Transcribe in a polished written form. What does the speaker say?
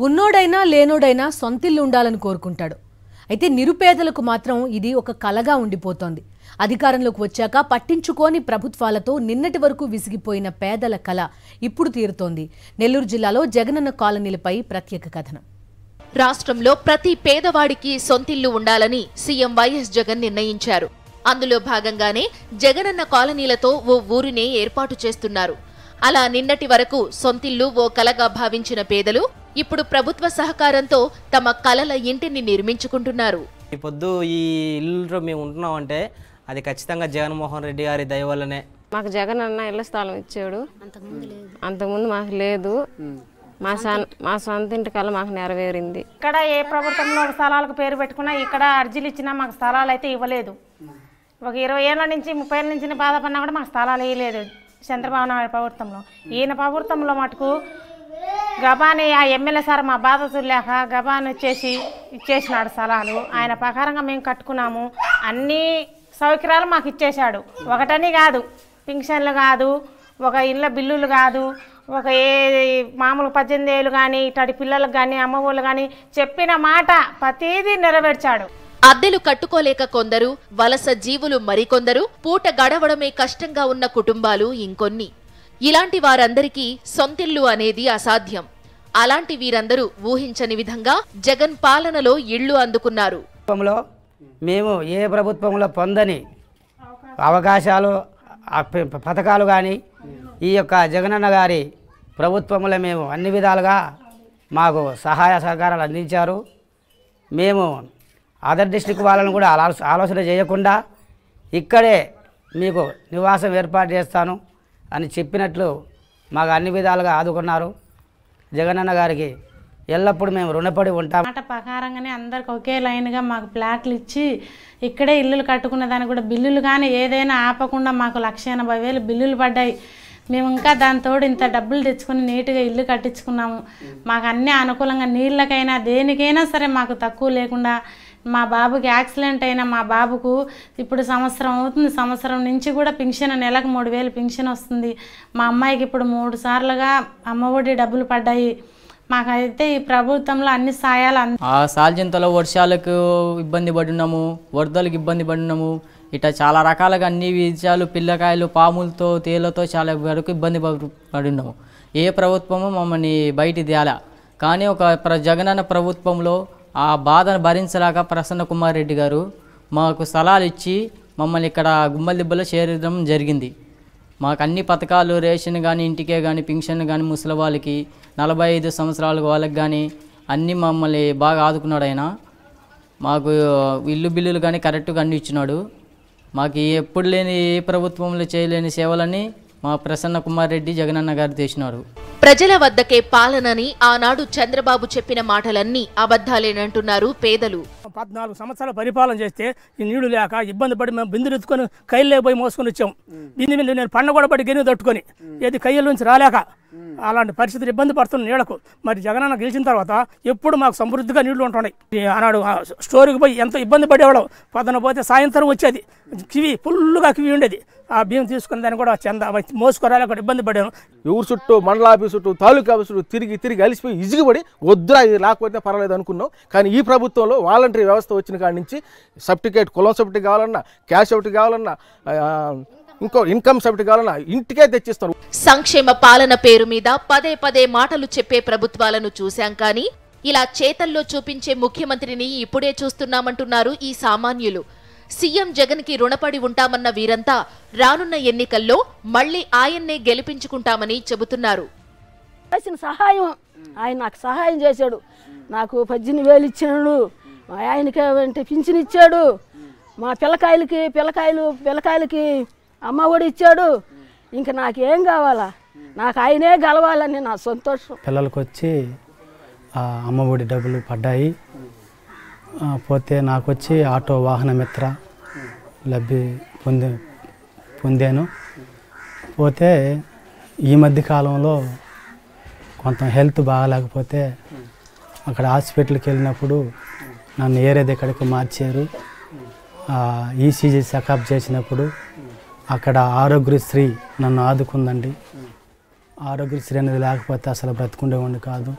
ఉన్నోడైనా లేనోడైనా సొంతిల్లు ఉండాలని కోరుకుంటాడు. అయితే నిరుపేదలకు మాత్రం ఇది ఒక కలగా ఉండిపోతోంది. అధికారంలోకి వచ్చాక పట్టించుకోని ప్రభుత్వాలతో నిన్నటి వరకు విసిగిపోయిన పేదల కల ఇప్పుడు తీరుతోంది. నెల్లూరు జిల్లాలో జగనన్న కాలనీలపై ప్రత్యేక కథనం. రాష్ట్రంలో ప్రతి పేదవాడికి సొంతిల్లు ఉండాలని సీఎం వైఎస్ జగన్ నిర్ణయించారు. అందులో భాగంగానే జగనన్న కాలనీలతో ఓ ఊరినే ఏర్పాటు చేస్తున్నారు. అలా నిన్నటి వరకు సొంతిల్లు ఓ కలగా భావించిన పేదలు ఇప్పుడు ప్రభుత్వ సహకారంతో తమ కలల ఇంటిని నిర్మించుకుంటున్నారు. ఈ పొద్దు ఈ ఇల్లు మేము ఉంటున్నామంటే అది ఖచ్చితంగా జగన్మోహన్ రెడ్డి గారి దయ వల్లనే. మాకు జగన్ అన్న ఇళ్ల స్థలం ఇచ్చాడు, అంతకుముందు మాకు లేదు. మా సొంత ఇంటి కల మాకు నెరవేరింది. ఇక్కడ ఏ ప్రభుత్వంలో స్థలాలకు పేరు పెట్టుకున్నా ఇక్కడ అర్జీలు ఇచ్చినా మాకు స్థలాలు అయితే ఇవ్వలేదు. ఒక 20 ఏళ్ళ నుంచి 30 ఏళ్ళ నుంచి బాధపడినా కూడా మాకు స్థలాలు ఇవ్వలేదు చంద్రబాబు నాయుడు ప్రభుత్వంలో. ఈయన ప్రభుత్వంలో మటుకు గబాని ఆ ఎమ్మెల్యే సార్ మా బాధ చూడలేక గబాని ఇచ్చేసినాడు స్థలాలు. ఆయన ప్రకారంగా మేము కట్టుకున్నాము. అన్ని సౌకర్యాలు మాకు ఇచ్చేశాడు. ఒకటని కాదు, పింఛన్లు కాదు, ఒక ఇళ్ళ బిల్లులు కాదు, ఒక మామూలు 18 ఏళ్ళు కానీ ఇట్లాంటి పిల్లలకు కానీ అమ్మఒళ్ళు కానీ చెప్పిన మాట ప్రతిదీ నెరవేర్చాడు. అద్దెలు కట్టుకోలేక కొందరు, వలస జీవులు మరికొందరు, పూట గడవడమే కష్టంగా ఉన్న కుటుంబాలు ఇంకొన్ని. ఇలాంటి వారందరికీ సొంతిల్లు అనేది అసాధ్యం. అలాంటి వీరందరూ ఊహించని విధంగా జగన్ పాలనలో ఇళ్లు అందుకున్నారు. మేము ఏ ప్రభుత్వంలో పొందని అవకాశాలు పథకాలు కానీ ఈ యొక్క జగనన్న గారి ప్రభుత్వంలో మేము అన్ని విధాలుగా మాకు సహాయ సహకారాలు అందించారు. మేము అదర్ డిస్ట్రిక్ట్ వాళ్ళని కూడా ఆలోచన చేయకుండా ఇక్కడే మీకు నివాసం ఏర్పాటు చేస్తాను అని చెప్పినట్లు మాకు అన్ని విధాలుగా ఆదుకున్నారు. జగనన్న గారికి ఎల్లప్పుడూ మేము రుణపడి ఉంటాం. మాట ప్రకారంగానే అందరికి ఒకే లైన్గా మాకు ప్లాట్లు ఇచ్చి ఇక్కడే ఇల్లులు కట్టుకున్న దానికి కూడా బిల్లులు కానీ ఏదైనా ఆపకుండా మాకు 1,80,000 బిల్లులు పడ్డాయి. మేము ఇంకా దానితోడు ఇంత డబ్బులు తెచ్చుకొని నీట్గా ఇల్లు కట్టించుకున్నాము. మాకు అన్నీ అనుకూలంగా నీళ్ళకైనా దేనికైనా సరే మాకు తక్కువ లేకుండా. మా బాబుకి యాక్సిడెంట్ అయినా మా బాబుకు ఇప్పుడు సంవత్సరం అవుతుంది. సంవత్సరం నుంచి కూడా పింఛన్ నెలకు 3,000 పింఛన్ వస్తుంది. మా అమ్మాయికి ఇప్పుడు 3 సార్లుగా అమ్మఒడి డబ్బులు పడ్డాయి. మాకైతే ఈ ప్రభుత్వంలో అన్ని సాయాలు సాల్జింతలో వర్షాలకు ఇబ్బంది పడినాము, వరదలకు ఇబ్బంది పడినాము. ఇట్లా చాలా రకాలుగా అన్ని విషయాలు పిల్లకాయలు పాములతో తేలతో చాలా వరకు ఇబ్బంది పడినాము. ఏ ప్రభుత్వము మమ్మల్ని బయటి తేలా. కానీ ఒక జగనన్న ప్రభుత్వంలో ఆ బాధను భరించలేక ప్రసన్న కుమార్ రెడ్డి గారు మాకు స్థలాలు ఇచ్చి మమ్మల్ని ఇక్కడ గుమ్మలదిబ్బలో చేరడం జరిగింది. మాకు అన్ని పథకాలు రేషన్ కానీ ఇంటికే కానీ పింఛన్ కానీ ముసలి వాళ్ళకి 45 సంవత్సరాల వాళ్ళకి కానీ అన్నీ మమ్మల్ని బాగా ఆదుకున్నాడు. ఆయన మాకు ఇల్లు బిల్లులు కానీ కరెక్ట్గా అన్ని ఇచ్చినాడు. మాకు ఎప్పుడు లేని ఏ ప్రభుత్వంలో చేయలేని సేవలని మా ప్రసన్న కుమార్ రెడ్డి జగనన్న గారు చేసినారు. ప్రజల వద్దకే పాలనని ఆనాడు చంద్రబాబు చెప్పిన మాటలన్నీ అబద్ధాలేనంటున్నారు పేదలు. 14 సంవత్సరాలు పరిపాలన చేస్తే ఈ నీళ్లు లేక ఇబ్బంది పడి మేము బిందులు ఎత్తుకొని కైల్లో పోయి మోసుకొని వచ్చాం. బిందు నేను పండ కూడా పడి గిన్నె తట్టుకొని ఏది కయ్యల నుంచి రాలేక అలాంటి పరిస్థితులు ఇబ్బంది పడుతున్న నీళ్లకు మరి జగనన్న గెలిచిన తర్వాత ఎప్పుడు మాకు సమృద్ధిగా నీళ్లు ఉంటున్నాయి. ఆనాడు స్టోరీకి పోయి ఎంత ఇబ్బంది పడేవాళ్ళం. పొద్దున పోతే సాయంత్రం వచ్చేది, ఫుల్గా కివి ఉండేది. ఆ బియ్యం తీసుకుని దాన్ని కూడా మోసుకోరాలి అక్కడ ఇబ్బంది పడాను. ఊరు చుట్టూ మండల ఆఫీసు చుట్టూ తాలూకా ఆఫీసు చుట్టూ తిరిగి అలిసిపోయి ఇజిగిపడి వద్దురా ఇది లేకపోతే పర్వాలేదు అనుకున్నాం. కానీ ఈ ప్రభుత్వంలో వాలంటరీ వ్యవస్థ వచ్చిన కాడి నుంచి సర్టిఫికేట్, కులం సర్టిఫికేట్ కావాలన్నా, క్యాష్ సర్టిఫికేట్ కావాలన్నా, ఇంకో ఇన్కమ్ సర్టిఫికేట్ కావాలన్నా ఇంటికే తెచ్చిస్తారు. సంక్షేమ పాలన పేరు మీద పదే మాటలు చెప్పే ప్రభుత్వాలను చూశాం. కానీ ఇలా చేతల్లో చూపించే ముఖ్యమంత్రిని ఇప్పుడే చూస్తున్నామంటున్నారు ఈ సామాన్యులు. సీఎం జగన్ కి రుణపడి ఉంటామన్న వీరంతా రానున్న ఎన్నికల్లో మళ్లీ ఆయన్నే గెలిపించుకుంటామని చెబుతున్నారు. సహాయం ఆయన నాకు సహాయం చేశాడు. నాకు 18,000 ఇచ్చాడు. ఆయనకి పింఛన్ ఇచ్చాడు. మా పిల్లకాయలకి అమ్మఒడి ఇచ్చాడు. ఇంకా నాకేం కావాలా? నాకు ఆయనే గెలవాలని నా సంతోషం. పిల్లలకు వచ్చి అమ్మఒడి డబ్బులు పడ్డాయి. పోతే నాకు వచ్చి ఆటో వాహన మిత్ర లబ్ధి పొందాను. పోతే ఈ మధ్య కాలంలో కొంత హెల్త్ బాగాలేకపోతే అక్కడ హాస్పిటల్కి వెళ్ళినప్పుడు నన్ను ఏరే దగ్గరికి మార్చారు. ఈసీజీ చెకప్ చేసినప్పుడు అక్కడ ఆరోగ్యశ్రీ నన్ను ఆదుకుందండి. ఆరోగ్యశ్రీ అనేది లేకపోతే అసలు బ్రతుకుండేవాడిని కాదు.